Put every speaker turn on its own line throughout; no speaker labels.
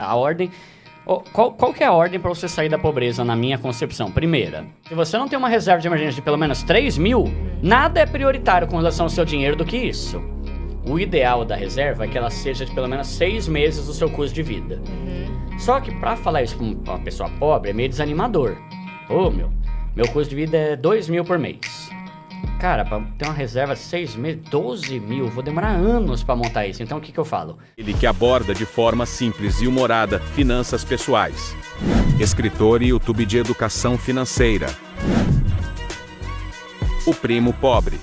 A ordem... Qual que é a ordem para você sair da pobreza, na minha concepção? Primeira, se você não tem uma reserva de emergência de pelo menos 3 mil, nada é prioritário com relação ao seu dinheiro do que isso. O ideal da reserva é que ela seja de pelo menos 6 meses do seu custo de vida. Só que para falar isso para uma pessoa pobre é meio desanimador. Pô, meu custo de vida é 2 mil por mês. Cara, pra ter uma reserva de 6 meses, 12 mil, vou demorar anos pra montar isso. Então o que eu falo?
Ele que aborda de forma simples e humorada finanças pessoais. Escritor e YouTube de educação financeira. O Primo Pobre.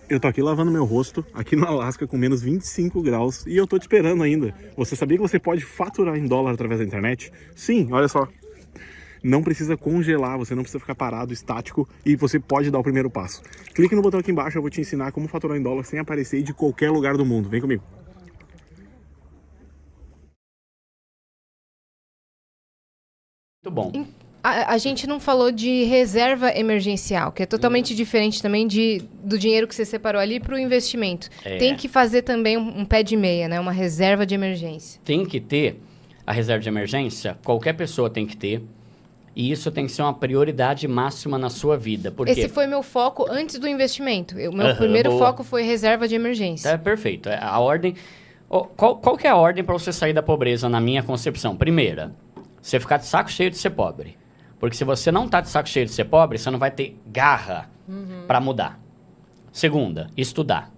Eu tô aqui lavando meu rosto, aqui no Alasca, com menos 25 graus, e eu tô te esperando ainda. Você sabia que você pode faturar em dólar através da internet? Sim, olha só. Não precisa congelar, você não precisa ficar parado, estático, e você pode dar o primeiro passo. Clique no botão aqui embaixo, eu vou te ensinar como faturar em dólar sem aparecer de qualquer lugar do mundo. Vem comigo.
Muito bom.
A gente não falou de reserva emergencial, que é totalmente diferente também do dinheiro que você separou ali para o investimento. Tem que fazer também um pé de meia, né? Uma reserva de emergência.
Tem que ter a reserva de emergência, qualquer pessoa tem que ter. E isso tem que ser uma prioridade máxima na sua vida. Porque...
Esse foi meu foco antes do investimento. O meu primeiro foco foi reserva de emergência.
Perfeito. A ordem... Qual que é a ordem para você sair da pobreza, na minha concepção? Primeira, você ficar de saco cheio de ser pobre. Porque se você não tá de saco cheio de ser pobre, você não vai ter garra para mudar. Segunda, estudar.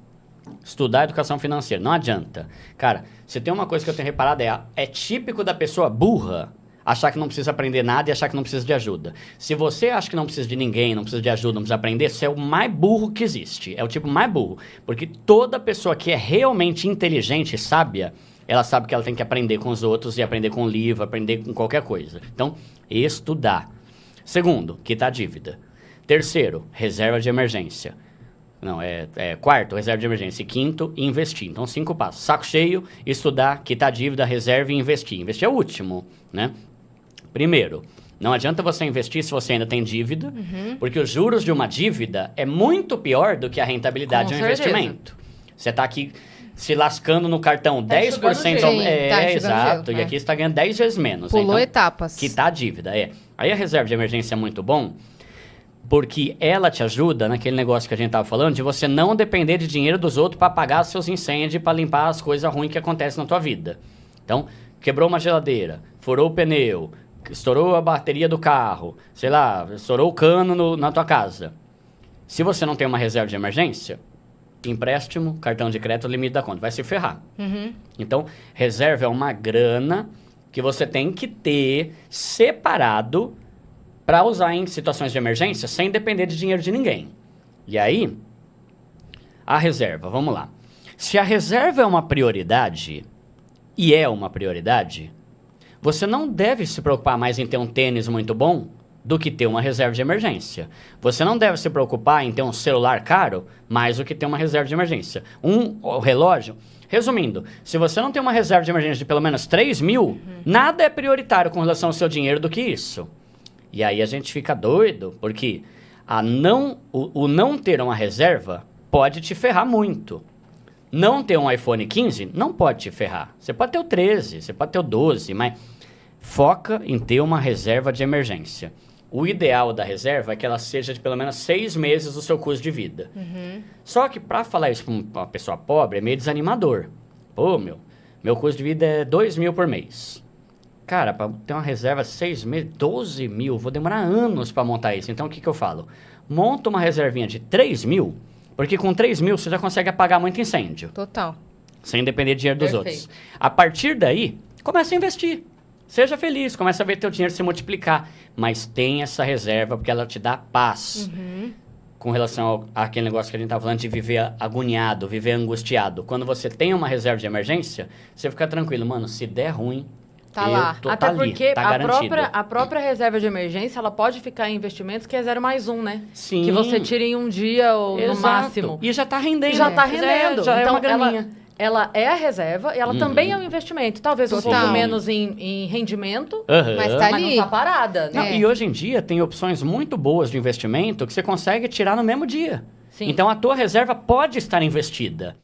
Estudar educação financeira. Não adianta. Cara, se tem uma coisa que eu tenho reparado é típico da pessoa burra achar que não precisa aprender nada e achar que não precisa de ajuda. Se você acha que não precisa de ninguém, não precisa de ajuda, não precisa aprender, você é o mais burro que existe. É o tipo mais burro. Porque toda pessoa que é realmente inteligente e sábia, ela sabe que ela tem que aprender com os outros e aprender com o livro, aprender com qualquer coisa. Então, estudar. Segundo, quitar a dívida. Terceiro, reserva de emergência. Quarto, reserva de emergência. E quinto, investir. Então, 5 passos. Saco cheio, estudar, quitar a dívida, reserva e investir. Investir é o último, né? Primeiro, não adianta você investir se você ainda tem dívida, porque os juros de uma dívida é muito pior do que a rentabilidade de um investimento. Você está aqui se lascando no cartão 10%. Exato. E aqui você está ganhando 10 vezes menos.
Pulou
então,
etapas.
Quitar a dívida, Aí a reserva de emergência é muito bom, porque ela te ajuda naquele negócio que a gente estava falando, de você não depender de dinheiro dos outros para pagar seus incêndios, para limpar as coisas ruins que acontecem na tua vida. Então, quebrou uma geladeira, furou o pneu, estourou a bateria do carro, sei lá, estourou o cano na tua casa. Se você não tem uma reserva de emergência, empréstimo, cartão de crédito, limite da conta, vai se ferrar. Então, reserva é uma grana que você tem que ter separado para usar em situações de emergência sem depender de dinheiro de ninguém. E aí, a reserva, vamos lá. Se a reserva é uma prioridade, e é uma prioridade, você não deve se preocupar mais em ter um tênis muito bom do que ter uma reserva de emergência. Você não deve se preocupar em ter um celular caro mais do que ter uma reserva de emergência. Um relógio... Resumindo, se você não tem uma reserva de emergência de pelo menos 3 mil, nada é prioritário com relação ao seu dinheiro do que isso. E aí a gente fica doido, porque o não ter uma reserva pode te ferrar muito. Não ter um iPhone 15 não pode te ferrar. Você pode ter o 13, você pode ter o 12, mas foca em ter uma reserva de emergência. O ideal da reserva é que ela seja de pelo menos 6 meses do seu custo de vida. Só que para falar isso para uma pessoa pobre é meio desanimador. Pô, meu custo de vida é 2 mil por mês. Cara, para ter uma reserva de 6 meses, 12 mil, vou demorar anos para montar isso. Então o que eu falo? Monta uma reservinha de 3 mil, porque com 3 mil você já consegue apagar muito incêndio.
Total.
Sem depender do dinheiro dos outros. A partir daí, começa a investir. Seja feliz, começa a ver teu dinheiro se multiplicar. Mas tem essa reserva porque ela te dá paz. Com relação àquele negócio que a gente estava falando de viver agoniado, viver angustiado. Quando você tem uma reserva de emergência, você fica tranquilo. Mano, se der ruim,
Até porque
tá
a própria reserva de emergência, ela pode ficar em investimentos que é 0+1, né?
Sim.
Que você tira em um dia ou no máximo.
E já tá rendendo.
Já tá rendendo.
Já
então,
é uma graninha.
Ela é a reserva e ela também é um investimento. Talvez um pouco menos em rendimento,
mas tá ali.
mas não tá parada, né?
Não, e hoje em dia tem opções muito boas de investimento que você consegue tirar no mesmo dia. Então a tua reserva pode estar investida.